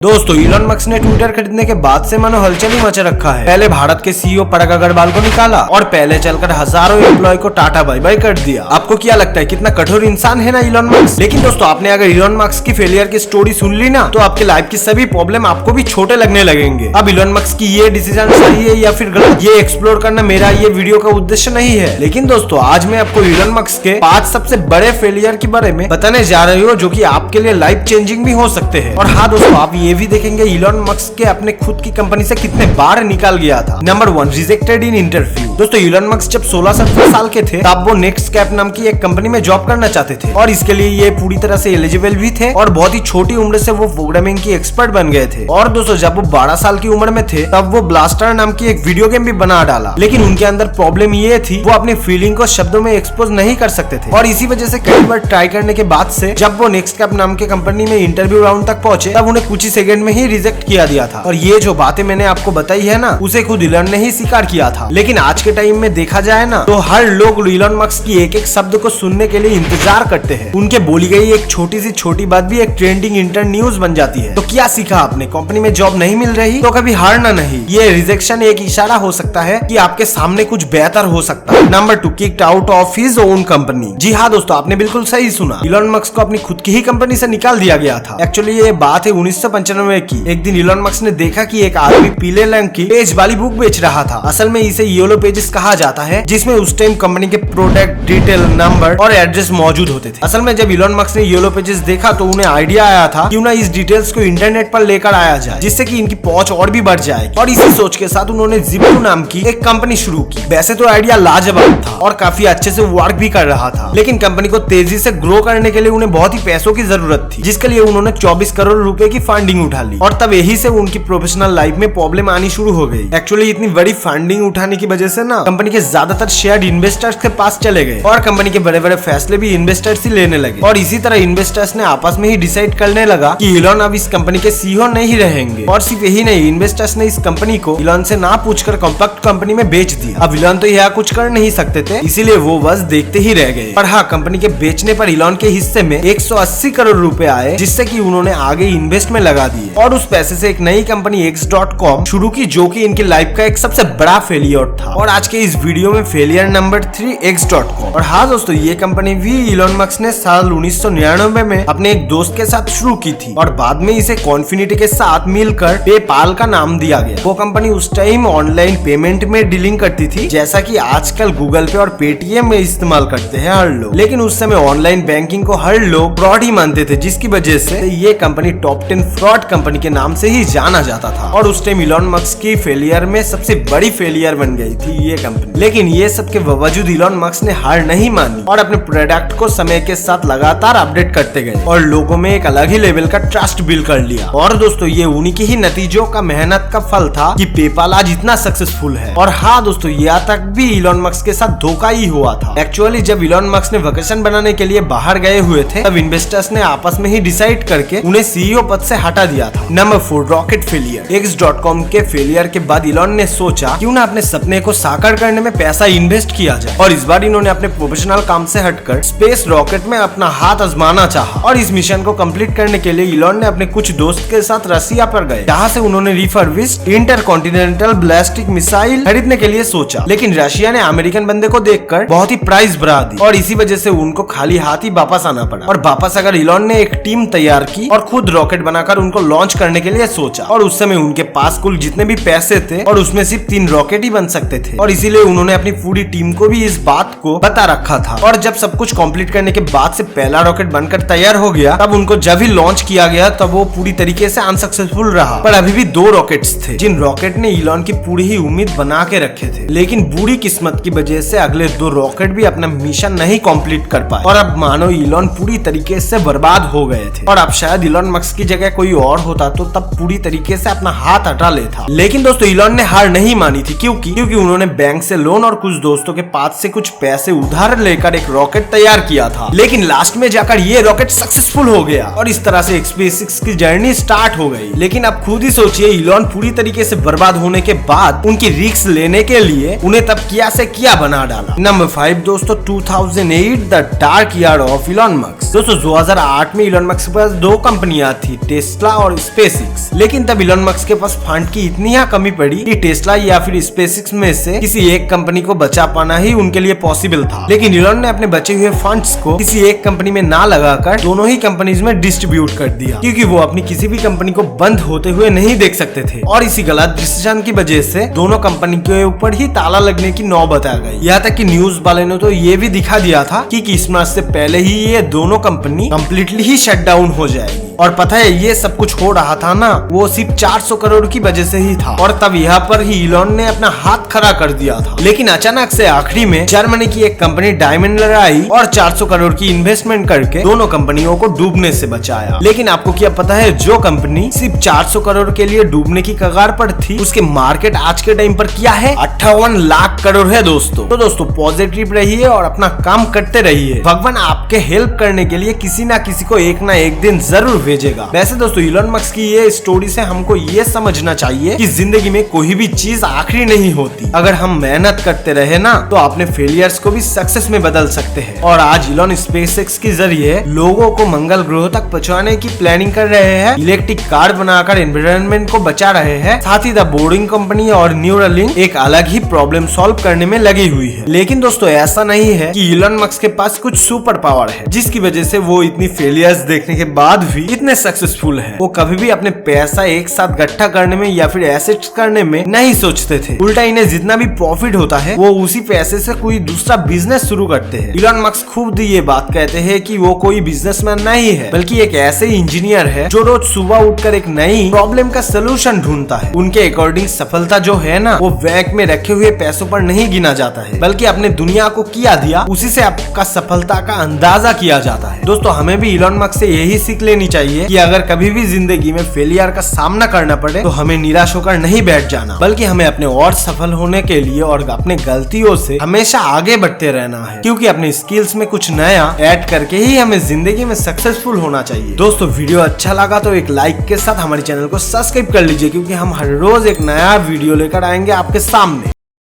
दोस्तों Elon Musk ने Twitter खरीदने के बाद से मानो हलचल ही मचा रखा है। पहले भारत के सीईओ पराग अग्रवाल को निकाला और पहले चलकर हजारों एम्प्लॉय को टाटा बाय बाय कर दिया। आपको क्या लगता है कितना कठोर इंसान है ना इलॉन मस्क। लेकिन दोस्तों आपने अगर इलॉन मस्क की फेलियर की स्टोरी सुन ली ना तो आपके लाइफ की सभी प्रॉब्लम आपको भी छोटे लगने लगेंगे। अब इलॉन मस्क की ये डिसीजन सही है या फिर गलत, ये एक्सप्लोर करना मेरा ये वीडियो का उद्देश्य नहीं है। लेकिन दोस्तों आज मैं आपको इलॉन मस्क के 5 सबसे बड़े फेलियर के बारे में बताने जा रही हूँ जो की आपके लिए लाइफ चेंजिंग भी हो सकते हैं। और हाँ दोस्तों आप ये भी देखेंगे इलॉन मस्क के अपने खुद की कंपनी से कितने बार निकाल गया था। Number 1, rejected in interview. दोस्तों इलॉन मस्क जब 16-17 साल के थे तब वो नेक्स्टकैप नाम की एक कंपनी में जॉब करना चाहते थे और इसके लिए ये पूरी तरह से एलिजिबल भी थे और बहुत ही छोटी उम्र से वो प्रोग्रामिंग की एक्सपर्ट बन गए थे। और दोस्तों जब वो 12 साल की उम्र में थे तब वो ब्लास्टर नाम की एक वीडियो गेम भी बना डाला। लेकिन उनके अंदर प्रॉब्लम ये थी वो अपनी फीलिंग को शब्दों में एक्सपोज नहीं कर सकते थे और इसी वजह से कई बार ट्राई करने के बाद से जब वो नेक्स्टकैप नाम के कंपनी में इंटरव्यू राउंड तक पहुंचे तब उन्हें कुछ ही सेकंड में ही रिजेक्ट किया दिया था। और ये जो बातें मैंने आपको बताई है ना उसे खुद इलॉन ने ही स्वीकार किया था। लेकिन आज के टाइम में देखा जाए ना तो हर लोग इलॉन मस्क की एक एक शब्द को सुनने के लिए इंतजार करते हैं। उनके बोली गई एक छोटी सी छोटी बात भी एक ट्रेंडिंग इंटर न्यूज बन जाती है। तो क्या सीखा आपने, कंपनी में जॉब नहीं मिल रही तो कभी हारना नहीं। ये रिजेक्शन एक इशारा हो सकता है कि आपके सामने कुछ बेहतर हो सकता है। Number 2, kicked out of his own company. जी हाँ दोस्तों आपने बिल्कुल सही सुना, इलॉन मस्क को अपनी खुद की ही कंपनी से निकाल दिया गया था। एक्चुअली ये बात है 1995 की। एक दिन इलॉन मस्क ने देखा कि एक आदमी पीले रंग की पेज वाली बुक बेच रहा था। असल में इसे येलो पेजेस कहा जाता है जिसमें उस टाइम कंपनी के प्रोडक्ट डिटेल, नंबर और एड्रेस मौजूद होते थे। असल में जब इलॉन मस्क ने येलो पेजेस देखा तो उन्हें आइडिया आया था क्यों ना इस डिटेल्स को इंटरनेट पर लेकर आया जाए जिससे कि इनकी पहुंच और भी बढ़ जाए। और इसी सोच के साथ उन्होंने जिप्टो नाम की एक कंपनी शुरू की। वैसे तो आइडिया लाजवाब था और काफी अच्छे से वर्क भी कर रहा था, लेकिन कंपनी को तेजी से ग्रो करने के लिए उन्हें बहुत ही पैसों की जरूरत थी जिसके लिए उन्होंने 24 करोड़ रुपए की फंडिंग उठा ली। और तब यही से उनकी प्रोफेशनल लाइफ में प्रॉब्लम आनी शुरू हो गई। एक्चुअली इतनी बड़ी फंडिंग उठाने की वजह से ना कंपनी के ज्यादातर शेयर इन्वेस्टर्स के पास चले गए और कंपनी के बड़े बड़े फैसले भी इन्वेस्टर्स ही लेने लगे। और इसी तरह इन्वेस्टर्स ने आपस में ही डिसाइड करने लगा कि इलॉन अब इस कंपनी के सीईओ नहीं रहेंगे। और सिर्फ यही नहीं, इन्वेस्टर्स ने इस कंपनी को इलॉन से ना पूछकर कॉम्पैक्ट कंपनी में बेच दिया। अब इलॉन तो यह कुछ कर नहीं सकते थे, इसीलिए वो बस देखते ही रह गए। पर हाँ, कंपनी के बेचने पर इलॉन के हिस्से में 180 करोड़ रुपए आए जिससे कि उन्होंने आगे इन्वेस्ट में लगा दिए और उस पैसे से एक नई कंपनी X.com शुरू की जो कि इनकी लाइफ का एक सबसे बड़ा फेलियर था। और आज के इस वीडियो में फेलियर नंबर 3, X.com। और हाँ दोस्तों ये कंपनी भी इलॉन मस्क ने साल 1999 में अपने एक दोस्त के साथ शुरू की थी और बाद में इसे कॉन्फिनिटी के साथ मिलकर पेपाल का नाम दिया गया। वो कंपनी उस टाइम ऑनलाइन पेमेंट में डीलिंग करती थी जैसा कि आजकल गूगल पे और पेटीएम में इस्तेमाल करते हैं हर लोग। लेकिन उस समय ऑनलाइन बैंकिंग को हर लोग फ्रॉड ही मानते थे जिसकी वजह से ये कंपनी टॉप 10 फ्रॉड कंपनी के नाम से ही जाना जाता था। और उस टाइम इलॉन मस्क की फेलियर में सबसे बड़ी फेलियर बन गई थी ये कंपनी। लेकिन ये सब के बावजूद इलॉन मस्क ने हार नहीं मानी और अपने प्रोडक्ट को समय के साथ लगातार अपडेट करते गए और लोगों में एक अलग ही लेवल का ट्रस्ट बिल्ड कर लिया। और दोस्तों ये उन्हीं के ही नतीजों का मेहनत का फल था कि पेपाल आज इतना सक्सेसफुल है। और हाँ दोस्तों यहाँ तक भी इलॉन मस्क के साथ धोखा ही हुआ था। एक्चुअली जब इलॉन मस्क ने वेकेशन बनाने के लिए बाहर गए हुए थे तब इन्वेस्टर्स ने आपस में ही डिसाइड करके उन्हें सीईओ पद से हटा दिया था। Number 4, rocket failure. X.com के फेलियर के बाद इलॉन ने सोचा क्यों ना अपने सपने को साकार करने में पैसा इन्वेस्ट किया जाए और इस बार इन्होंने अपने प्रोफेशनल काम से हटकर स्पेस रॉकेट में अपना हाथ आजमाना चाहा। और इस मिशन को कंप्लीट करने के लिए इलॉन ने अपने कुछ दोस्त के साथ रसिया पर गए जहाँ से उन्होंने रिफर्बिश्ड इंटरकॉन्टिनेंटल बैलिस्टिक मिसाइल खरीदने के लिए सोचा। लेकिन रशिया ने अमेरिकन बंदे को देखकर बहुत ही प्राइस बढ़ा दी और इसी वजह से उनको खाली हाथ ही वापस आना पड़ा। और वापस अगर इलॉन ने एक टीम तैयार की और खुद रॉकेट बनाकर उनको लॉन्च करने के लिए सोचा। और उस समय उनके पास कुल जितने भी पैसे थे और उसमें सिर्फ 3 रॉकेट ही बन सकते थे और इसीलिए उन्होंने अपनी पूरी टीम को भी इस बात को बता रखा था। और जब सब कुछ कंप्लीट करने के बाद से पहला रॉकेट बनकर तैयार हो गया तब उनको जब ही लॉन्च किया गया तब वो पूरी तरीके से अनसक्सेसफुल रहा। पर अभी भी 2 रॉकेट्स थे जिन रॉकेट ने इलॉन की पूरी ही उम्मीद बना के रखे थे। लेकिन बुरी किस्मत की वजह से अगले 2 रॉकेट भी अपना मिशन नहीं कंप्लीट कर पाए और अब मानो इलॉन पूरी तरीके से बर्बाद हो गए थे। और अब शायद इलॉन मस्क की जगह कोई और होता तो तब पूरी तरीके से अपना हाथ हटा लेता। लेकिन दोस्तों इलॉन ने हार नहीं मानी थी क्योंकि उन्होंने बैंक से लोन और कुछ दोस्तों के पास से कुछ पैसे उधार लेकर एक रॉकेट तैयार किया था। लेकिन लास्ट में जाकर ये रॉकेट सक्सेसफुल हो गया और इस तरह से SpaceX की जर्नी स्टार्ट हो गई। लेकिन अब खुद ही सोचिए इलॉन पूरी तरीके से बर्बाद होने के बाद उनकी रिस्क लेने के लिए उन्हें तब किया से किया बना डाला। नंबर 5 दोस्तों 2008 the dark year of Elon Musk. दोस्तों 2008 में इलॉन मस्क के पास 2 कंपनियां थी, टेस्ला टेस्ला और स्पेसएक्स। लेकिन तब इलॉन मस्क के पास फंड की इतनी कमी पड़ी कि टेस्ला या फिर स्पेसएक्स में से किसी एक कंपनी को बचा पाना ही उनके लिए पॉसिबल था। लेकिन इलॉन ने अपने बचे हुए फंड्स को किसी एक कंपनी में ना लगाकर दोनों ही कंपनीज में डिस्ट्रीब्यूट कर दिया, क्योंकि वो अपनी किसी भी कंपनी को बंद होते हुए नहीं देख सकते थे। और इसी गलत डिसीजन की वजह से दोनों कंपनी के ऊपर ही ताला लगने की नौबत आ गई। यहाँ तक कि न्यूज वाले ने तो ये भी दिखा दिया था कि क्रिसमस से पहले ही ये दोनों कंपनी कम्प्लीटली ही शट डाउन हो जाएगी। और पता है ये सब कुछ हो रहा था ना, वो सिर्फ 400 करोड़ की वजह से ही था। और तब यहाँ पर ही इलॉन ने अपना हाथ खड़ा कर दिया था। लेकिन अचानक से आखिरी में जर्मनी की एक कंपनी डायमंडर आई और 400 करोड़ की इन्वेस्टमेंट करके दोनों कंपनियों को डूबने से बचाया। लेकिन आपको क्या पता है, जो कंपनी सिर्फ 400 करोड़ के लिए डूबने की कगार पर थी, उसके मार्केट आज के टाइम पर क्या है? 58 लाख करोड़ है दोस्तों। तो दोस्तों पॉजिटिव रहिए और अपना काम करते रहिए। भगवान आपके हेल्प करने के लिए किसी ना किसी को एक ना एक दिन जरूर भेजेगा। वैसे दोस्तों इलॉन मस्क की ये स्टोरी से हमको ये समझना चाहिए कि जिंदगी में कोई भी चीज आखिरी नहीं होती। अगर हम मेहनत करते रहे ना तो अपने फेलियर्स को भी सक्सेस में बदल सकते हैं। और आज इलॉन स्पेसएक्स के जरिए लोगों को मंगल ग्रह तक पहुंचाने की प्लानिंग कर रहे हैं, इलेक्ट्रिक कार बनाकर एनवायरनमेंट को बचा रहे हैं। साथ ही द बोरिंग कंपनी और न्यूरालिंक एक अलग ही प्रॉब्लम सॉल्व करने में लगी हुई है। लेकिन दोस्तों ऐसा नहीं है कि इलॉन मस्क के पास कुछ सुपर पावर है जिसकी वजह से वो इतनी फेलियर्स देखने के बाद भी इतने सक्सेसफुल है। वो कभी भी अपने पैसा एक साथ इकट्ठा करने में या फिर एसेट्स करने में नहीं सोचते थे। उल्टा इन्हें जितना भी प्रॉफिट होता है वो उसी पैसे से कोई दूसरा बिजनेस शुरू करते हैं। इलॉन मस्क खुद ये बात कहते हैं कि वो कोई बिजनेसमैन नहीं है, बल्कि एक ऐसे इंजीनियर है जो रोज सुबह उठकर एक नई प्रॉब्लम का सोल्यूशन ढूंढता है। उनके अकॉर्डिंग सफलता जो है ना, वो बैंक में रखे हुए पैसों पर नहीं गिना जाता है, बल्कि अपने दुनिया को किया दिया उसी से आपका सफलता का अंदाजा किया जाता है। दोस्तों हमें भी इलॉन मस्क से यही सीख लेनी चाहिए कि अगर कभी भी जिंदगी में फेलियर का सामना करना पड़े तो हमें निराश होकर नहीं बैठ जाना, बल्कि हमें अपने और सफल होने के लिए और अपने गलतियों से हमेशा आगे बढ़ते रहना है। क्योंकि अपने स्किल्स में कुछ नया ऐड करके ही हमें जिंदगी में सक्सेसफुल होना चाहिए। दोस्तों वीडियो अच्छा लगा तो एक लाइक के साथ हमारे चैनल को सब्सक्राइब कर लीजिए, क्योंकि हम हर रोज एक नया वीडियो लेकर आएंगे आपके सामने।